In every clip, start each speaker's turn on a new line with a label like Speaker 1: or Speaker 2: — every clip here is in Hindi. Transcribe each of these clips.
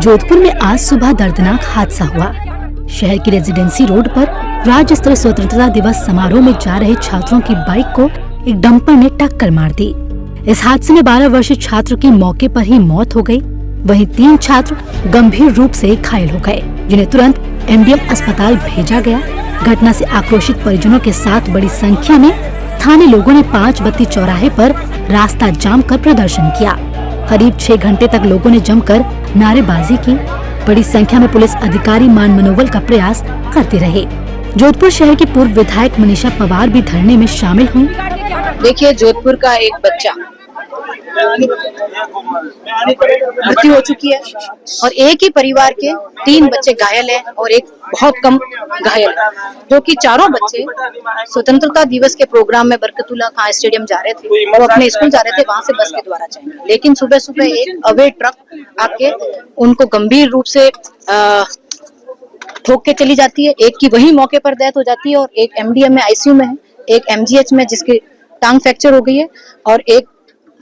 Speaker 1: जोधपुर में आज सुबह दर्दनाक हादसा हुआ। शहर की रेजिडेंसी रोड पर राज्य स्तरीय स्वतंत्रता दिवस समारोह में जा रहे छात्रों की बाइक को एक डंपर ने टक्कर मार दी। इस हादसे में 12 वर्षीय छात्र की मौके पर ही मौत हो गई। वहीं 3 छात्र गंभीर रूप से घायल हो गए, जिन्हें तुरंत एमडीएम अस्पताल भेजा गया। घटना से आक्रोशित परिजनों के साथ बड़ी संख्या में स्थानीय लोगों ने 5 बत्ती चौराहे पर रास्ता जाम कर प्रदर्शन किया। करीब 6 घंटे तक लोगों ने जमकर नारेबाजी की। बड़ी संख्या में पुलिस अधिकारी मान मनोबल का प्रयास करते रहे। जोधपुर शहर की पूर्व विधायक मनीषा पवार भी धरने में शामिल हुई।
Speaker 2: देखिए, जोधपुर का एक बच्चा मृत्यु हो चुकी है और एक ही परिवार के 3 बच्चे घायल हैं और एक बहुत कम घायल है, जो कि चारों बच्चे स्वतंत्रता दिवस के प्रोग्राम में बरकतुल्लाह खान स्टेडियम जा रहे थे। वो अपने स्कूल जा रहे थे, वहां से बस के द्वारा जाएंगे, लेकिन सुबह सुबह एक अवैध ट्रक आके उनको गंभीर रूप से ठोक के चली जाती है। एक की वही मौके पर डेथ हो जाती है और एक एमडीएम में आईसीयू में है, एक एमजीएच में जिसकी टांग फ्रैक्चर हो गई है और एक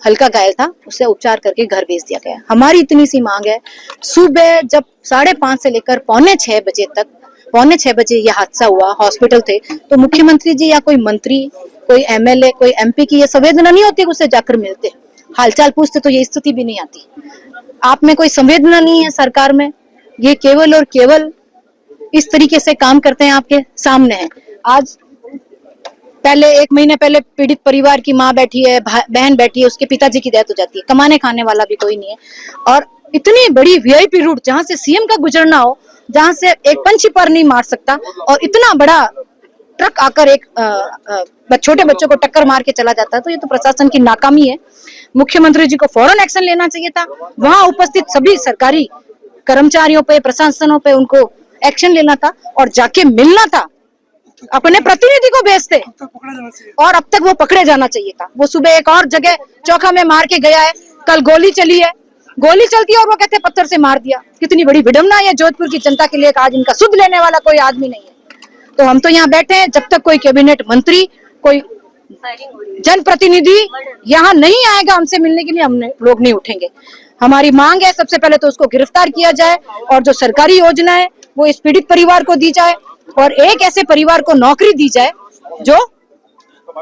Speaker 2: हल्का घायल था, उसे उपचार करके घर भेज दिया गया। हमारी इतनी सी मांग है, सुबह जब 5:30 से लेकर पौने 6 बजे यह हादसा हुआ, हॉस्पिटल थे, तो मुख्यमंत्री जी या कोई मंत्री, कोई एमएलए, कोई एमपी की ये संवेदना नहीं होती, उसे जाकर मिलते, हालचाल पूछते तो ये स्थिति भी नहीं आती। आप में कोई संवेदना नहीं है सरकार में, ये केवल और केवल इस तरीके से काम करते हैं। आपके सामने है, आज पहले 1 महीने पहले पीड़ित परिवार की माँ बैठी है, बहन बैठी है, उसके पिताजी की डेथ हो जाती है, कमाने खाने वाला भी कोई नहीं है। और इतनी बड़ी वीआईपी रूट जहां से सीएम का गुजरना हो, जहां से एक पंछी पर नहीं मार सकता, और इतना बड़ा ट्रक आकर एक छोटे बच्चों को टक्कर मार के चला जाता है, तो ये तो प्रशासन की नाकामी है। मुख्यमंत्री जी को फौरन एक्शन लेना चाहिए था। वहां उपस्थित सभी सरकारी कर्मचारियों पे, प्रशासनों पे उनको एक्शन लेना था और जाके मिलना था, अपने प्रतिनिधि को भेजते और अब तक वो पकड़े जाना चाहिए था। वो सुबह एक और जगह चौखा में मार के गया है, कल गोली चली है, गोली चलती है और वो कहते हैं पत्थर से मार दिया। कितनी बड़ी विडंबना है जोधपुर की जनता के लिए, आज इनका सुध लेने वाला कोई आदमी नहीं है। तो हम तो यहाँ बैठे हैं, जब तक कोई कैबिनेट मंत्री, कोई जनप्रतिनिधि यहाँ नहीं आएगा हमसे मिलने के लिए, हम लोग नहीं उठेंगे। हमारी मांग है, सबसे पहले तो उसको गिरफ्तार किया जाए और जो सरकारी योजना है वो इस पीड़ित परिवार को दी जाए और एक ऐसे परिवार को नौकरी दी जाए जो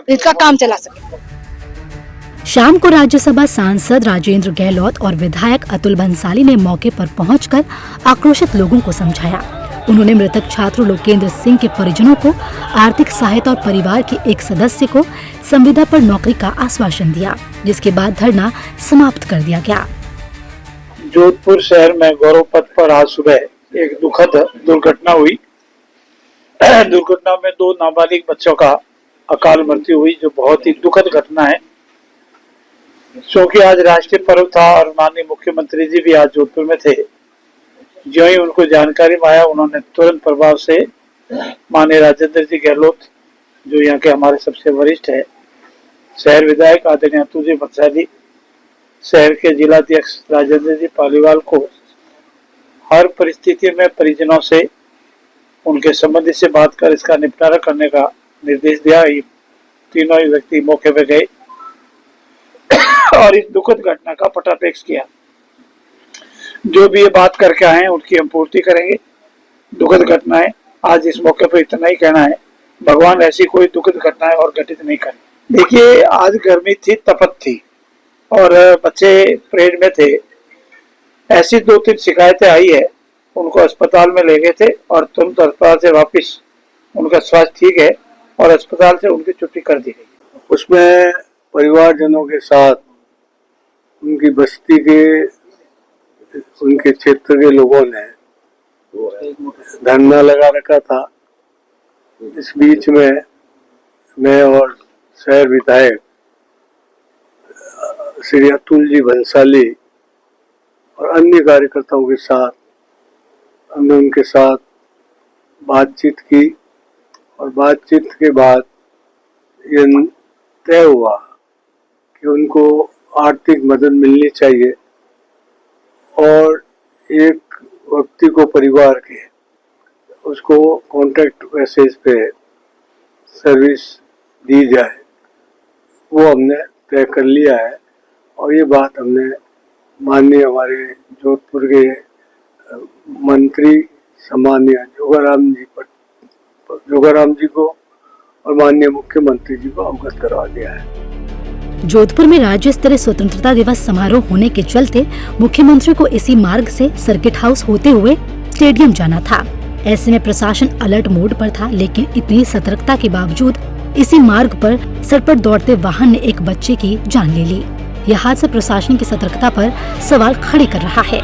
Speaker 2: इसका काम चला सके।
Speaker 1: शाम को राज्यसभा सांसद राजेंद्र गहलोत और विधायक अतुल भंसाली ने मौके पर पहुंचकर आक्रोशित लोगों को समझाया। उन्होंने मृतक छात्र लोकेंद्र सिंह के परिजनों को आर्थिक सहायता और परिवार के एक सदस्य को संविदा पर नौकरी का आश्वासन दिया, जिसके बाद धरना समाप्त कर दिया गया।
Speaker 3: जोधपुर शहर में गौरव पथ पर आज सुबह एक दुखद दुर्घटना हुई। दुर्घटना में 2 नाबालिग बच्चों का अकाल मृत्यु हुई, जो बहुत ही दुखद घटना है। क्योंकि आज राष्ट्रीय पर्व था और माननीय मुख्यमंत्री जी भी आज जोधपुर में थे। जो ही उनको जानकारी में आया, उन्होंने तुरंत प्रभाव से माननीय राजेंद्र जी गहलोत, जो यहाँ के हमारे सबसे वरिष्ठ है, शहर विधायक आदरणीय अतुल जी भंसाली, शहर के जिलाध्यक्ष राजेंद्र जी पालीवाल को हर परिस्थिति में परिजनों से, उनके संबंधी से बात कर इसका निपटारा करने का निर्देश दिया। तीनों ही व्यक्ति मौके पे गए और इस दुखद घटना का पटापेक्ष किया। जो भी ये बात करके आए हैं उनकी हम पूर्ति करेंगे। दुखद घटना है, आज इस मौके पर इतना ही कहना है, भगवान ऐसी कोई दुखद घटनाएं और घटित नहीं करे। देखिए, आज गर्मी थी, तपत थी और बच्चे परेड में थे। ऐसी 2-3 शिकायतें आई है, उनको अस्पताल में ले गए थे और तुरंत अस्पताल से वापस उनका स्वास्थ्य ठीक है और अस्पताल से उनकी छुट्टी कर दी गई।
Speaker 4: उसमें परिवारजनों के साथ उनकी बस्ती के, उनके क्षेत्र के लोगों ने धरना लगा रखा था। इस बीच में मैं और शहर विधायक श्री अतुल जी भंसाली और अन्य कार्यकर्ताओं के साथ हमने उनके साथ बातचीत की और बातचीत के बाद ये तय हुआ कि उनको आर्थिक मदद मिलनी चाहिए और एक व्यक्ति को परिवार के उसको कॉन्ट्रैक्ट बेसिस पे सर्विस दी जाए, वो हमने तय कर लिया है। और ये बात हमने माननीय हमारे जोधपुर के मंत्री सम्मान्य जोगाराम जी को और माननीय मुख्यमंत्री जी को अवगत करवा दिया है।
Speaker 1: जोधपुर में राज्य स्तरीय स्वतंत्रता दिवस समारोह होने के चलते मुख्यमंत्री को इसी मार्ग से सर्किट हाउस होते हुए स्टेडियम जाना था। ऐसे में प्रशासन अलर्ट मोड पर था, लेकिन इतनी सतर्कता के बावजूद इसी मार्ग पर सरपट दौड़ते वाहन ने एक बच्चे की जान ले ली। यह हादसा प्रशासन की सतर्कता पर सवाल खड़े कर रहा है।